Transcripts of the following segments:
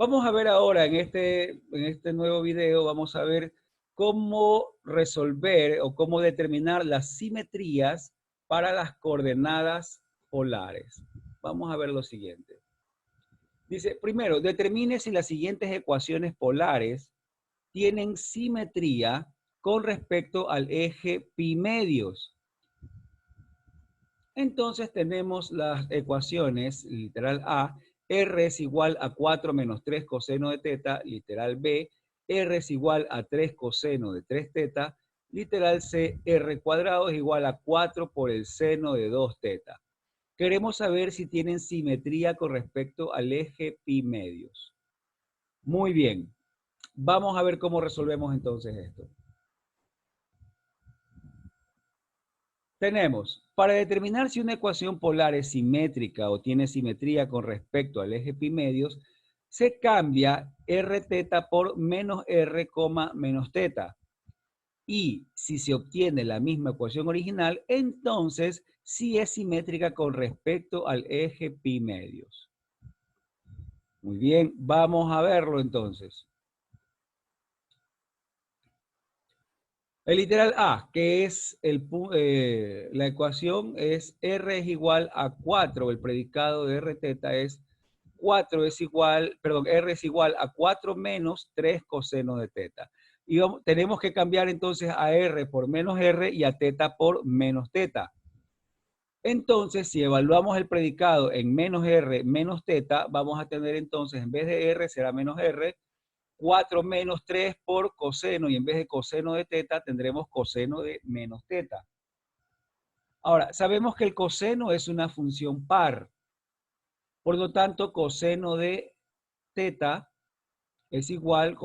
Vamos a ver ahora en este nuevo video, vamos a ver cómo resolver o cómo determinar las simetrías para las coordenadas polares. Vamos a ver lo siguiente. Dice, primero, determine si las siguientes ecuaciones polares tienen simetría con respecto al eje pi medios. Entonces tenemos las ecuaciones, literal A, R es igual a 4 menos 3 coseno de teta, literal B, R es igual a 3 coseno de 3 teta, literal C, R cuadrado es igual a 4 por el seno de 2 teta. Queremos saber si tienen simetría con respecto al eje pi medios. Muy bien, vamos a ver cómo resolvemos entonces esto. Tenemos, para determinar si una ecuación polar es simétrica o tiene simetría con respecto al eje pi medios, se cambia r teta por menos r, menos teta. Y si se obtiene la misma ecuación original, entonces sí es simétrica con respecto al eje pi medios. Muy bien, vamos a verlo entonces. El literal A, que es la ecuación, es R es igual a 4, el predicado de R teta es 4 es igual, perdón, R es igual a 4 menos 3 coseno de teta. Y tenemos que cambiar entonces a R por menos R y a teta por menos teta. Entonces, si evaluamos el predicado en menos R menos teta, vamos a tener entonces, en vez de R será menos R, 4 menos 3 por coseno, y en vez de coseno de teta tendremos coseno de menos teta. Ahora, sabemos que el coseno es una función par. Por lo tanto, coseno de teta es igual,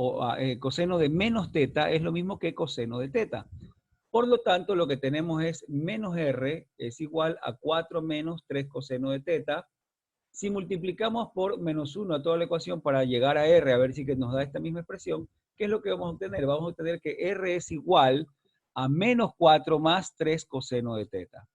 coseno de menos teta es lo mismo que coseno de teta. Por lo tanto, lo que tenemos es menos r es igual a 4 menos 3 coseno de teta. Si multiplicamos por menos 1 a toda la ecuación para llegar a r, a ver si nos da esta misma expresión, ¿qué es lo que vamos a obtener? Vamos a obtener que r es igual a menos 4 más 3 coseno de teta.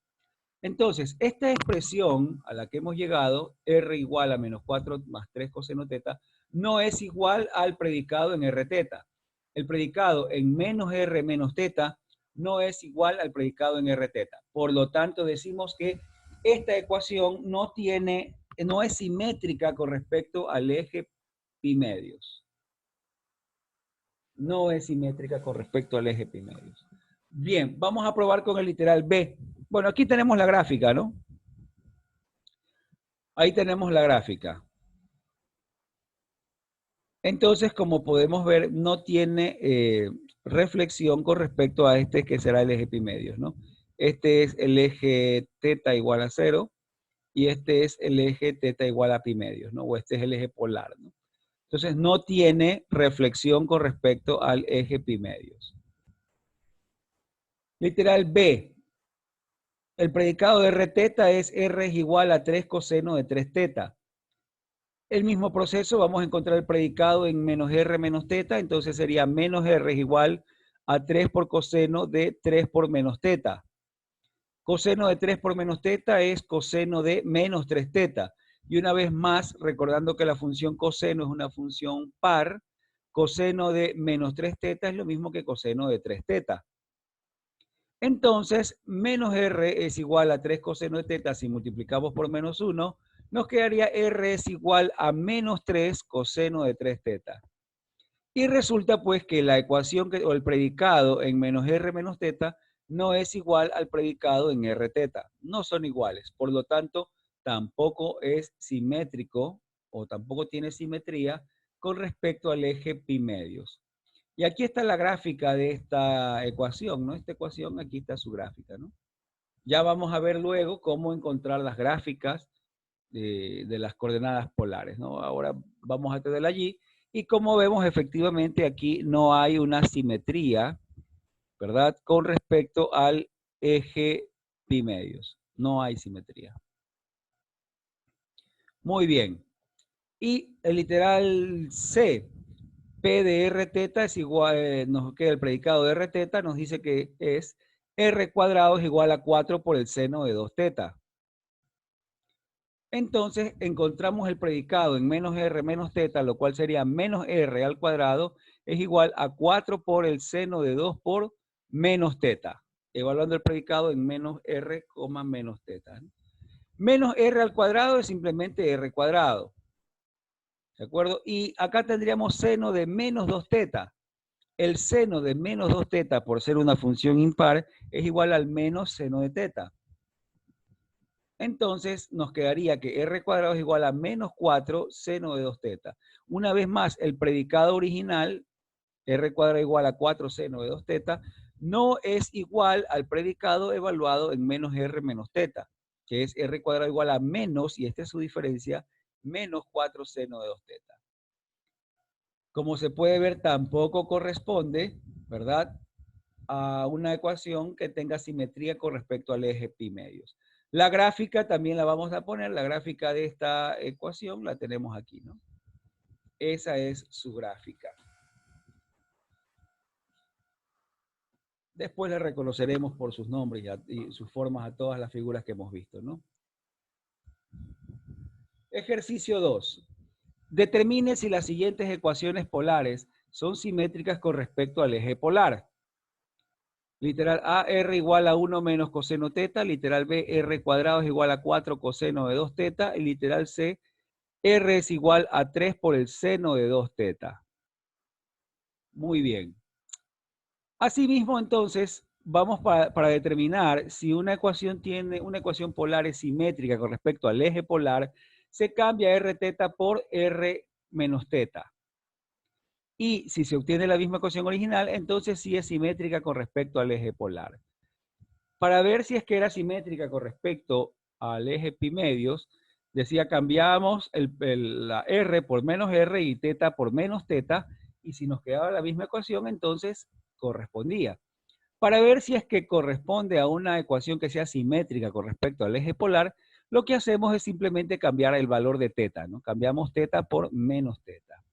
Entonces, esta expresión a la que hemos llegado, r igual a menos 4 más 3 coseno teta, no es igual al predicado en r teta. El predicado en menos r menos teta no es igual al predicado en r teta. Por lo tanto, decimos que esta ecuación no es simétrica con respecto al eje pi medios. No es simétrica con respecto al eje pi medios. Bien, vamos a probar con el literal B. Bueno, aquí tenemos la gráfica, ¿no? Ahí tenemos la gráfica. Entonces, como podemos ver, no tiene reflexión con respecto a este que será el eje pi medios, ¿no? Este es el eje teta igual a 0 y este es el eje teta igual a pi medios, ¿no? O este es el eje polar, ¿no? Entonces, no tiene reflexión con respecto al eje pi medios. Literal B. El predicado de r teta es r es igual a 3 coseno de 3 teta. El mismo proceso, vamos a encontrar el predicado en menos r menos teta, entonces sería menos r es igual a 3 por coseno de 3 por menos teta. Coseno de 3 por menos teta es coseno de menos 3 teta. Y una vez más, recordando que la función coseno es una función par, coseno de menos 3 teta es lo mismo que coseno de 3 teta. Entonces, menos r es igual a 3 coseno de teta. Si multiplicamos por menos 1, nos quedaría r es igual a menos 3 coseno de 3 teta. Y resulta pues que la ecuación o el predicado en menos r menos teta no es igual al predicado en r teta. No son iguales. Por lo tanto, tampoco es simétrico o tampoco tiene simetría con respecto al eje pi medios. Y aquí está la gráfica de esta ecuación, ¿no? Esta ecuación, aquí está su gráfica, ¿no? Ya vamos a ver luego cómo encontrar las gráficas de las coordenadas polares, ¿no? Ahora vamos a tenerla allí. Y como vemos, efectivamente aquí no hay una simetría, ¿verdad? Con respecto al eje pi medios. No hay simetría. Muy bien. Y el literal C, P de R teta es igual, nos queda el predicado de R teta, nos dice que es R cuadrado es igual a 4 por el seno de 2 teta. Entonces encontramos el predicado en menos r menos teta, lo cual sería menos r al cuadrado, es igual a 4 por el seno de 2 por menos teta. Evaluando el predicado en menos r, menos teta. Menos r al cuadrado es simplemente r cuadrado. ¿De acuerdo? Y acá tendríamos seno de menos 2 teta. El seno de menos 2 teta, por ser una función impar, es igual al menos seno de teta. Entonces nos quedaría que r cuadrado es igual a menos 4 seno de 2 teta. Una vez más, el predicado original, r cuadrado igual a 4 seno de 2 teta, no es igual al predicado evaluado en menos r menos teta, que es r cuadrado igual a menos, y esta es su diferencia, menos 4 seno de 2 teta. Como se puede ver, tampoco corresponde, ¿verdad?, a una ecuación que tenga simetría con respecto al eje pi medios. La gráfica también la vamos a poner, la gráfica de esta ecuación la tenemos aquí, ¿no? Esa es su gráfica. Después le reconoceremos por sus nombres y sus formas a todas las figuras que hemos visto, ¿no? Ejercicio 2. Determine si las siguientes ecuaciones polares son simétricas con respecto al eje polar. Literal A, R igual a 1 menos coseno teta. Literal B, R cuadrado es igual a 4 coseno de 2 teta. Y literal C, R es igual a 3 por el seno de 2 teta. Muy bien. Asimismo, entonces, vamos para determinar si una ecuación polar es simétrica con respecto al eje polar, se cambia R teta por R menos teta. Y si se obtiene la misma ecuación original, entonces sí es simétrica con respecto al eje polar. Para ver si es que era simétrica con respecto al eje pi medios, decía cambiamos la R por menos R y teta por menos teta, y si nos quedaba la misma ecuación, entonces correspondía. Para ver si es que corresponde a una ecuación que sea simétrica con respecto al eje polar, lo que hacemos es simplemente cambiar el valor de teta, ¿no? Cambiamos teta por menos teta.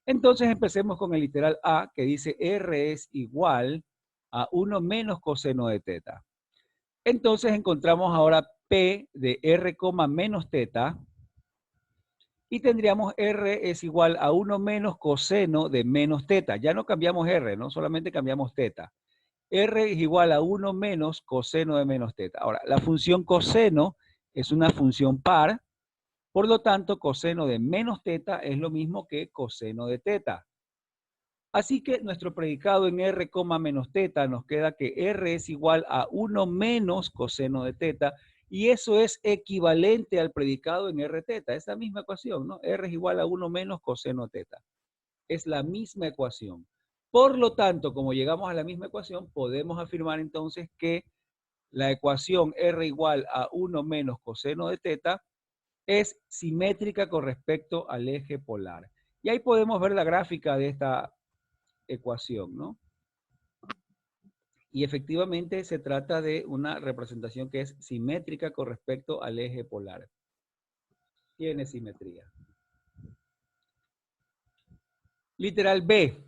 Entonces empecemos con el literal A, que dice R es igual a 1 menos coseno de teta. Entonces encontramos ahora P de R, menos teta, y tendríamos R es igual a 1 menos coseno de menos teta. Ya no cambiamos R, ¿no? Solamente cambiamos teta. R es igual a 1 menos coseno de menos teta. Ahora, la función coseno es una función par, por lo tanto, coseno de menos teta es lo mismo que coseno de teta. Así que nuestro predicado en R, menos teta nos queda que R es igual a 1 menos coseno de teta, y eso es equivalente al predicado en R teta, esa misma ecuación, ¿no? R es igual a 1 menos coseno teta. Es la misma ecuación. Por lo tanto, como llegamos a la misma ecuación, podemos afirmar entonces que la ecuación R igual a 1 menos coseno de teta es simétrica con respecto al eje polar. Y ahí podemos ver la gráfica de esta ecuación, ¿no? Y efectivamente se trata de una representación que es simétrica con respecto al eje polar. Tiene simetría. Literal B.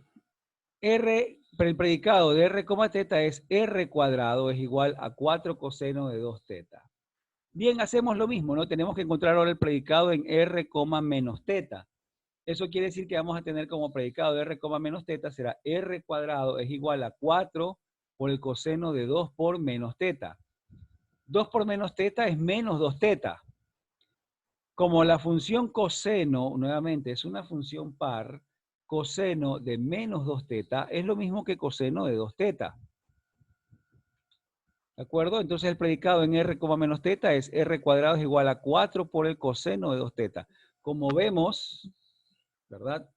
Pero el predicado de R, teta es R cuadrado es igual a 4 coseno de 2 teta. Bien, hacemos lo mismo, ¿no? Tenemos que encontrar ahora el predicado en R, menos teta. Eso quiere decir que vamos a tener como predicado de R, menos teta será R cuadrado es igual a 4 por el coseno de 2 por menos teta. 2 por menos teta es menos 2 teta. Como la función coseno, nuevamente, es una función par, coseno de menos 2 teta es lo mismo que coseno de 2 teta. ¿De acuerdo? Entonces el predicado en R, menos teta es R cuadrado es igual a 4 por el coseno de 2 teta. Como vemos, ¿verdad?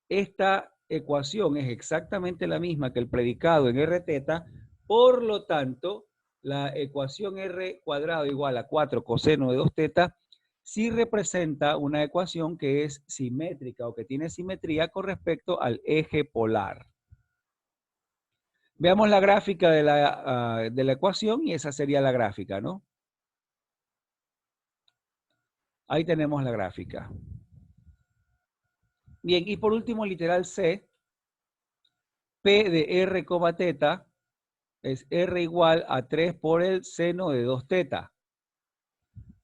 Esta ecuación es exactamente la misma que el predicado en R teta, por lo tanto, la ecuación R cuadrado igual a 4 coseno de 2 teta sí representa una ecuación que es simétrica o que tiene simetría con respecto al eje polar. Veamos la gráfica de la ecuación y esa sería la gráfica, ¿no? Ahí tenemos la gráfica. Bien, y por último, literal C, P de R, teta es R igual a 3 por el seno de 2 teta.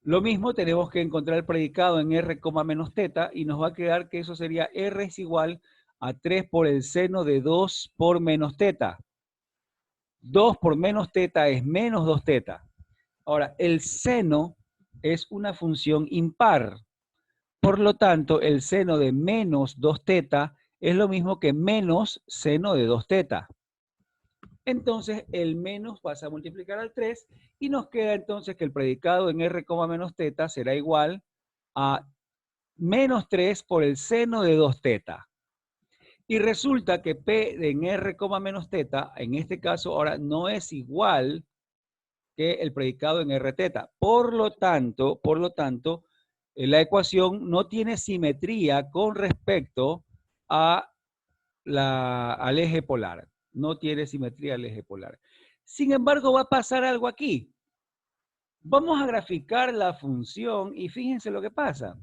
Lo mismo tenemos que encontrar el predicado en r, menos teta y nos va a quedar que eso sería r es igual a 3 por el seno de 2 por menos teta. 2 por menos teta es menos 2 teta. Ahora, el seno es una función impar. Por lo tanto, el seno de menos 2 teta es lo mismo que menos seno de 2 teta. Entonces, el menos pasa a multiplicar al 3 y nos queda entonces que el predicado en r, menos teta será igual a menos 3 por el seno de 2 teta. Y resulta que P en R, menos teta, en este caso ahora no es igual que el predicado en R teta. Por lo tanto, la ecuación no tiene simetría con respecto a al eje polar. No tiene simetría al eje polar. Sin embargo, va a pasar algo aquí. Vamos a graficar la función y fíjense lo que pasa.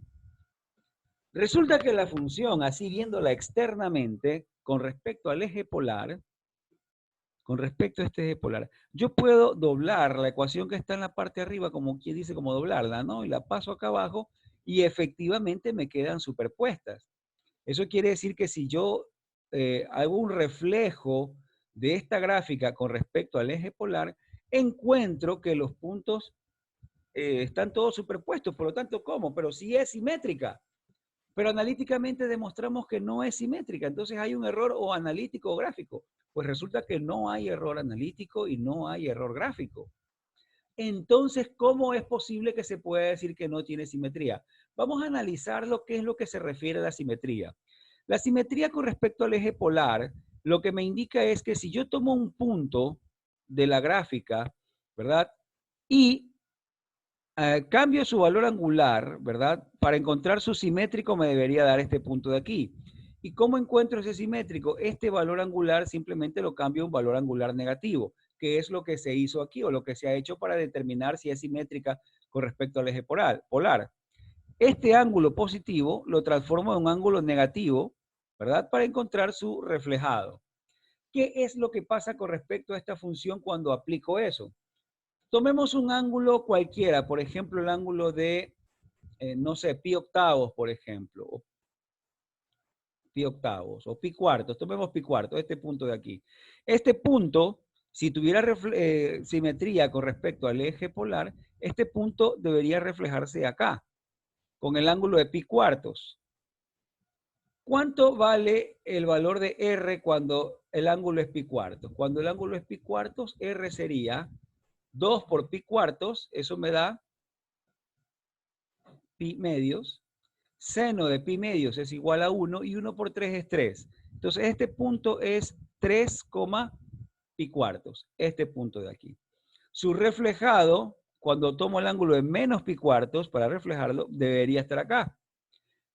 Resulta que la función, así viéndola externamente, con respecto al eje polar, con respecto a este eje polar, yo puedo doblar la ecuación que está en la parte de arriba, como quien dice, como doblarla, ¿no? Y la paso acá abajo y efectivamente me quedan superpuestas. Eso quiere decir que si yo hago un reflejo de esta gráfica con respecto al eje polar, encuentro que los puntos están todos superpuestos, por lo tanto, ¿cómo? Pero sí es simétrica. Pero analíticamente demostramos que no es simétrica. Entonces hay un error o analítico o gráfico. Pues resulta que no hay error analítico y no hay error gráfico. Entonces, ¿cómo es posible que se pueda decir que no tiene simetría? Vamos a analizar lo que es lo que se refiere a la simetría. La simetría con respecto al eje polar, lo que me indica es que si yo tomo un punto de la gráfica, ¿verdad? Y cambio su valor angular, ¿verdad? Para encontrar su simétrico me debería dar este punto de aquí. ¿Y cómo encuentro ese simétrico? Este valor angular simplemente lo cambio a un valor angular negativo, que es lo que se hizo aquí o lo que se ha hecho para determinar si es simétrica con respecto al eje polar. Este ángulo positivo lo transformo en un ángulo negativo, ¿verdad? Para encontrar su reflejado. ¿Qué es lo que pasa con respecto a esta función cuando aplico eso? Tomemos un ángulo cualquiera, por ejemplo, el ángulo de, no sé, pi octavos, por ejemplo, o pi octavos, o pi cuartos, tomemos pi cuartos, este punto de aquí. Este punto, si tuviera simetría con respecto al eje polar, este punto debería reflejarse acá, con el ángulo de pi cuartos. ¿Cuánto vale el valor de R cuando el ángulo es pi cuartos? Cuando el ángulo es pi cuartos, R sería 2 por pi cuartos, eso me da pi medios. Seno de pi medios es igual a 1 y 1 por 3 es 3. Entonces este punto es 3, pi cuartos, este punto de aquí. Su reflejado, cuando tomo el ángulo de menos pi cuartos para reflejarlo, debería estar acá.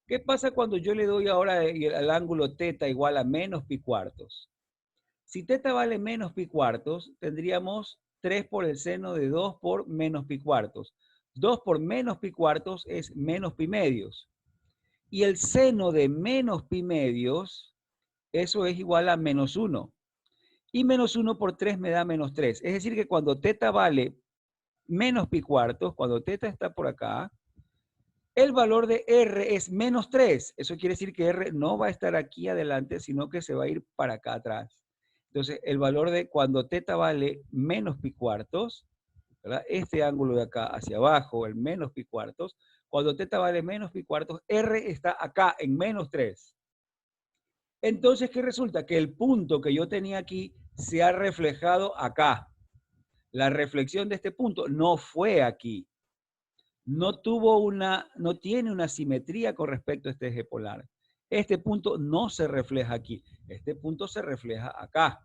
¿Qué pasa cuando yo le doy ahora al ángulo teta igual a menos pi cuartos? Si teta vale menos pi cuartos, tendríamos 3 por el seno de 2 por menos pi cuartos. 2 por menos pi cuartos es menos pi medios. Y el seno de menos pi medios, eso es igual a menos 1. Y menos 1 por 3 me da menos 3. Es decir que cuando teta vale menos pi cuartos, cuando teta está por acá, el valor de R es menos 3. Eso quiere decir que R no va a estar aquí adelante, sino que se va a ir para acá atrás. Entonces, el valor de cuando teta vale menos pi cuartos, ¿verdad? Este ángulo de acá hacia abajo, el menos pi cuartos, cuando teta vale menos pi cuartos, R está acá en menos 3. Entonces, ¿qué resulta? Que el punto que yo tenía aquí se ha reflejado acá. La reflexión de este punto no fue aquí. No tiene una simetría con respecto a este eje polar. Este punto no se refleja aquí. Este punto se refleja acá.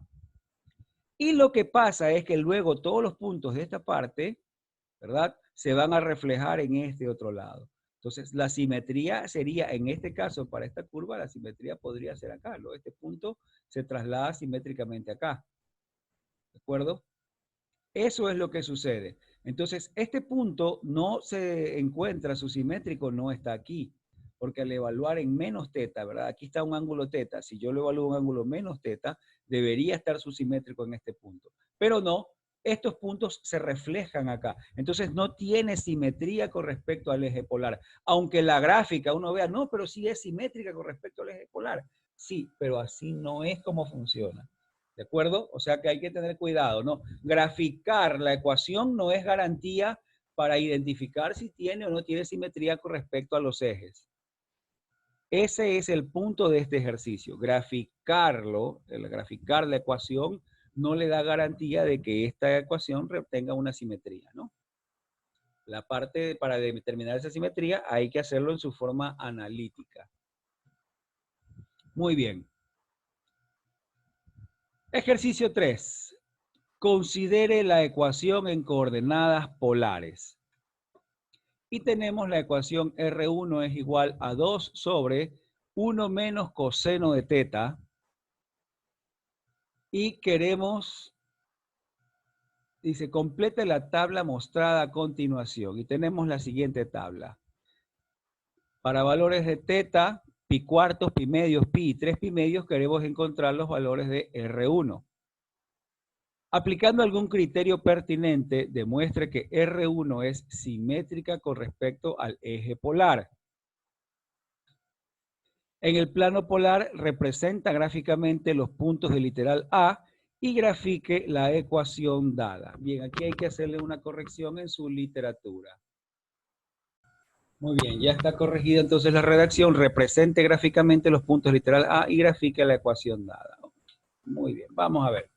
Y lo que pasa es que luego todos los puntos de esta parte, ¿verdad? Se van a reflejar en este otro lado. Entonces, la simetría sería, en este caso, para esta curva, la simetría podría ser acá, ¿no? Este punto se traslada simétricamente acá. ¿De acuerdo? Eso es lo que sucede. Entonces, este punto no se encuentra, su simétrico no está aquí, porque al evaluar en menos teta, ¿verdad? Aquí está un ángulo teta. Si yo lo evalúo un ángulo menos teta, debería estar su simétrico en este punto. Pero no, estos puntos se reflejan acá. Entonces no tiene simetría con respecto al eje polar. Aunque la gráfica uno vea, no, pero sí es simétrica con respecto al eje polar. Sí, pero así no es como funciona. ¿De acuerdo? O sea que hay que tener cuidado, ¿no? Graficar la ecuación no es garantía para identificar si tiene o no tiene simetría con respecto a los ejes. Ese es el punto de este ejercicio. Graficarlo, el graficar la ecuación, no le da garantía de que esta ecuación tenga una simetría, ¿no? La parte para determinar esa simetría hay que hacerlo en su forma analítica. Muy bien. Ejercicio 3. Considere la ecuación en coordenadas polares. Y tenemos la ecuación R1 es igual a 2 sobre 1 menos coseno de teta. Y queremos, dice, complete la tabla mostrada a continuación. Y tenemos la siguiente tabla. Para valores de teta, pi cuartos, pi medios, pi y 3 pi medios, queremos encontrar los valores de R1. Aplicando algún criterio pertinente, demuestre que R1 es simétrica con respecto al eje polar. En el plano polar representa gráficamente los puntos del literal A y grafique la ecuación dada. Bien, aquí hay que hacerle una corrección en su literatura. Muy bien, ya está corregida entonces la redacción. Represente gráficamente los puntos literal A y grafique la ecuación dada. Muy bien, vamos a ver.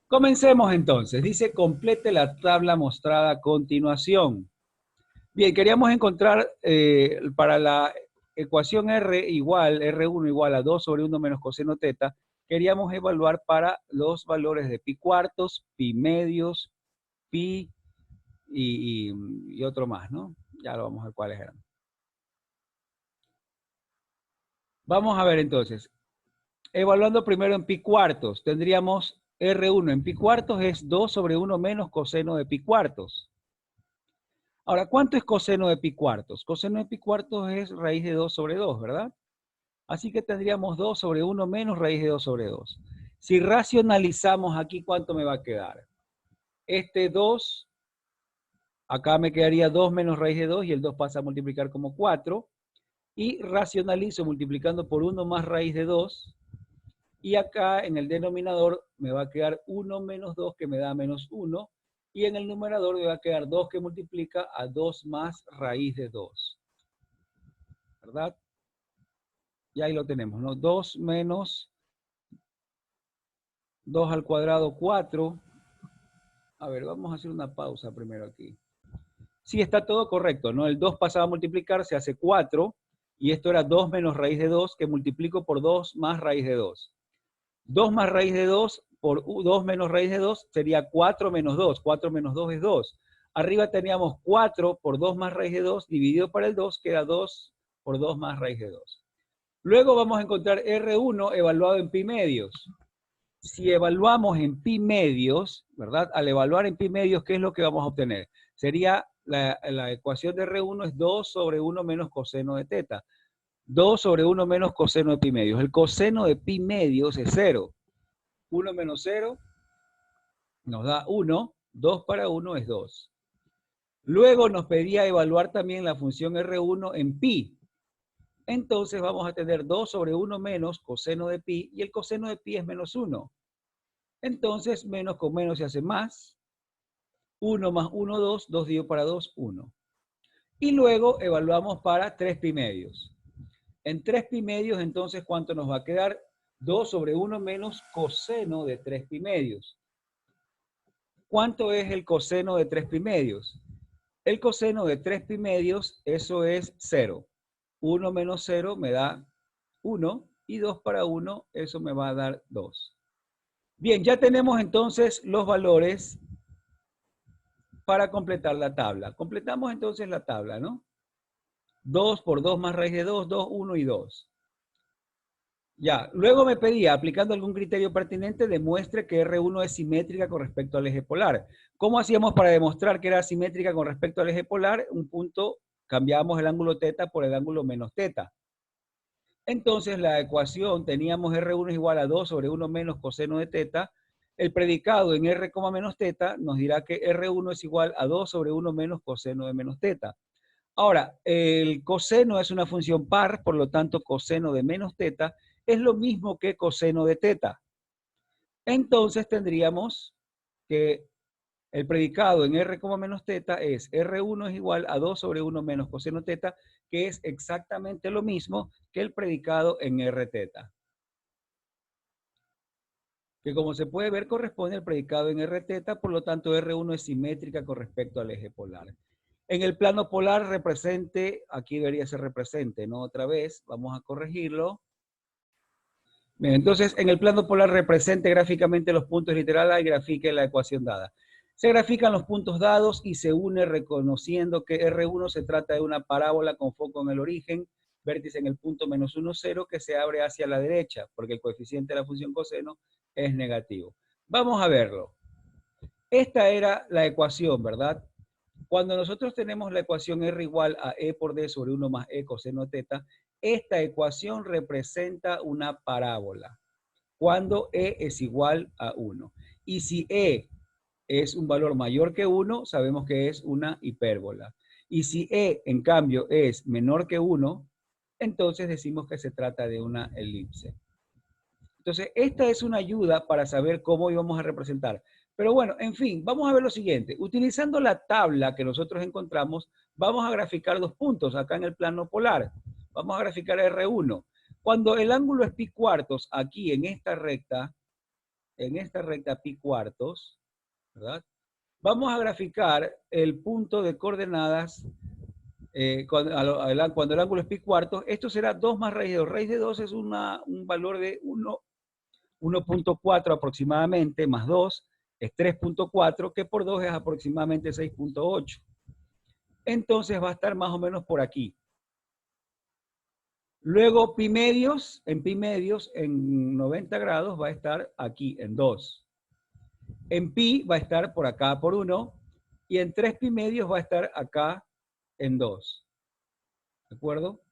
Comencemos entonces. Dice, complete la tabla mostrada a continuación. Bien, queríamos encontrar para la ecuación R1 igual a 2 sobre 1 menos coseno teta, queríamos evaluar para los valores de pi cuartos, pi medios, pi y otro más, ¿no? Ya lo vamos a ver cuáles eran. Vamos a ver entonces. Evaluando primero en pi cuartos, tendríamos R1 en pi cuartos es 2 sobre 1 menos coseno de pi cuartos. Ahora, ¿cuánto es coseno de pi cuartos? Coseno de pi cuartos es raíz de 2 sobre 2, ¿verdad? Así que tendríamos 2 sobre 1 menos raíz de 2 sobre 2. Si racionalizamos aquí, ¿cuánto me va a quedar? Este 2, acá me quedaría 2 menos raíz de 2 y el 2 pasa a multiplicar como 4. Y racionalizo multiplicando por 1 más raíz de 2. Y acá en el denominador me va a quedar 1 menos 2 que me da menos 1. Y en el numerador me va a quedar 2 que multiplica a 2 más raíz de 2. ¿Verdad? Y ahí lo tenemos, ¿no? 2 menos 2 al cuadrado, 4. A ver, vamos a hacer una pausa primero aquí. Sí, está todo correcto, ¿no? El 2 pasaba a multiplicar, se hace 4. Y esto era 2 menos raíz de 2, que multiplico por 2 más raíz de 2. 2 más raíz de 2 por 2 menos raíz de 2 sería 4 menos 2. 4 menos 2 es 2. Arriba teníamos 4 por 2 más raíz de 2, dividido por el 2, queda 2 por 2 más raíz de 2. Luego vamos a encontrar R1 evaluado en pi medios. Si evaluamos en pi medios, ¿verdad? Al evaluar en pi medios, ¿qué es lo que vamos a obtener? Sería la ecuación de R1 es 2 sobre 1 menos coseno de teta. 2 sobre 1 menos coseno de pi medios. El coseno de pi medios es 0. 1 menos 0 nos da 1. 2 para 1 es 2. Luego nos pedía evaluar también la función R1 en pi. Entonces vamos a tener 2 sobre 1 menos coseno de pi, y el coseno de pi es menos 1. Entonces, menos con menos se hace más. 1 más 1, 2. 2 dividido para 2, 1. Y luego evaluamos para 3 pi medios. En 3 pi medios, entonces, ¿cuánto nos va a quedar? 2 sobre 1 menos coseno de 3 pi medios. ¿Cuánto es el coseno de 3 pi medios? El coseno de 3 pi medios, eso es 0. 1 menos 0 me da 1, y 2 para 1, eso me va a dar 2. Bien, ya tenemos entonces los valores para completar la tabla. Completamos entonces la tabla, ¿no? 2 por 2 más raíz de 2, 2, 1 y 2. Ya, luego me pedía, aplicando algún criterio pertinente, demuestre que R1 es simétrica con respecto al eje polar. ¿Cómo hacíamos para demostrar que era simétrica con respecto al eje polar? Un punto, cambiábamos el ángulo teta por el ángulo menos teta. Entonces la ecuación, teníamos R1 es igual a 2 sobre 1 menos coseno de teta. El predicado en R, menos teta nos dirá que R1 es igual a 2 sobre 1 menos coseno de menos teta. Ahora, el coseno es una función par, por lo tanto, coseno de menos teta es lo mismo que coseno de teta. Entonces tendríamos que el predicado en R, menos teta es R1 es igual a 2 sobre 1 menos coseno teta, que es exactamente lo mismo que el predicado en R teta. Que como se puede ver corresponde al predicado en R teta, por lo tanto R1 es simétrica con respecto al eje polar. En el plano polar represente, aquí debería ser represente, ¿no? Otra vez, vamos a corregirlo. Bien, entonces en el plano polar represente gráficamente los puntos literal A y grafique la ecuación dada. Se grafican los puntos dados y se une reconociendo que R1 se trata de una parábola con foco en el origen, vértice en el punto menos 1, 0, que se abre hacia la derecha, porque el coeficiente de la función coseno es negativo. Vamos a verlo. Esta era la ecuación, ¿verdad? Cuando nosotros tenemos la ecuación R igual a E por D sobre 1 más E coseno teta, esta ecuación representa una parábola. Cuando E es igual a 1. Y si E es un valor mayor que 1, sabemos que es una hipérbola. Y si E, en cambio, es menor que 1, entonces decimos que se trata de una elipse. Entonces, esta es una ayuda para saber cómo íbamos a representar. Pero bueno, en fin, vamos a ver lo siguiente. Utilizando la tabla que nosotros encontramos, vamos a graficar dos puntos acá en el plano polar. Vamos a graficar R1. Cuando el ángulo es pi cuartos, aquí en esta recta pi cuartos, ¿verdad? Vamos a graficar el punto de coordenadas cuando el ángulo es pi cuartos. Esto será 2 más raíz de 2. Raíz de 2 es un valor de 1.4 aproximadamente, más 2 es 3.4, que por 2 es aproximadamente 6.8. Entonces va a estar más o menos por aquí. Luego pi medios, en 90 grados va a estar aquí, en 2. En pi va a estar por acá por 1, y en 3 pi medios va a estar acá en 2. ¿De acuerdo?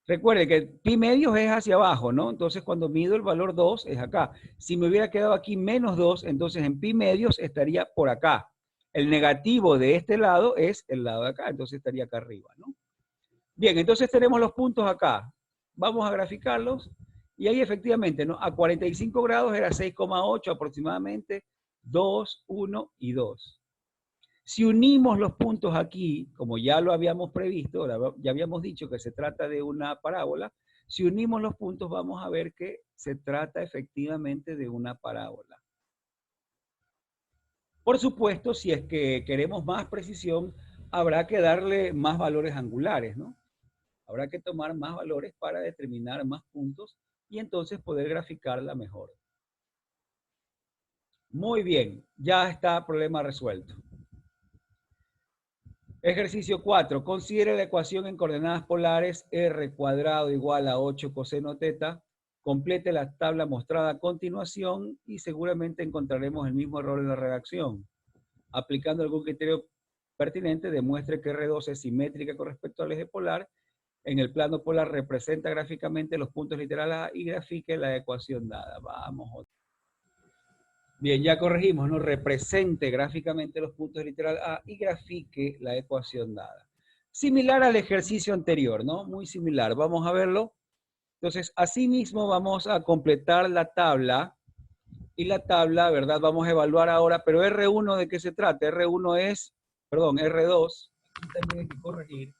Recuerde que pi medios es hacia abajo, ¿no? Entonces cuando mido el valor 2 es acá. Si me hubiera quedado aquí menos 2, entonces en pi medios estaría por acá. El negativo de este lado es el lado de acá, entonces estaría acá arriba, ¿no? Bien, entonces tenemos los puntos acá. Vamos a graficarlos. Y ahí efectivamente, ¿no? A 45 grados era 6,8 aproximadamente, 2, 1 y 2. Si unimos los puntos aquí, como ya lo habíamos previsto, ya habíamos dicho que se trata de una parábola, si unimos los puntos vamos a ver que se trata efectivamente de una parábola. Por supuesto, si es que queremos más precisión, habrá que darle más valores angulares, ¿no? Habrá que tomar más valores para determinar más puntos y entonces poder graficarla mejor. Muy bien, ya está problema resuelto. Ejercicio 4. Considere la ecuación en coordenadas polares r cuadrado igual a 8 coseno teta. Complete la tabla mostrada a continuación y seguramente encontraremos el mismo error en la redacción. Aplicando algún criterio pertinente, demuestre que R2 es simétrica con respecto al eje polar. En el plano polar representa gráficamente los puntos literales A y grafique la ecuación dada. Vamos. Bien, ya corregimos, ¿no? Represente gráficamente los puntos literal A y grafique la ecuación dada. Similar al ejercicio anterior, ¿no? Muy similar. Vamos a verlo. Entonces, asimismo vamos a completar la tabla. Y la tabla, ¿verdad? Vamos a evaluar ahora, pero R1, ¿de qué se trata? R2, aquí también hay que corregir.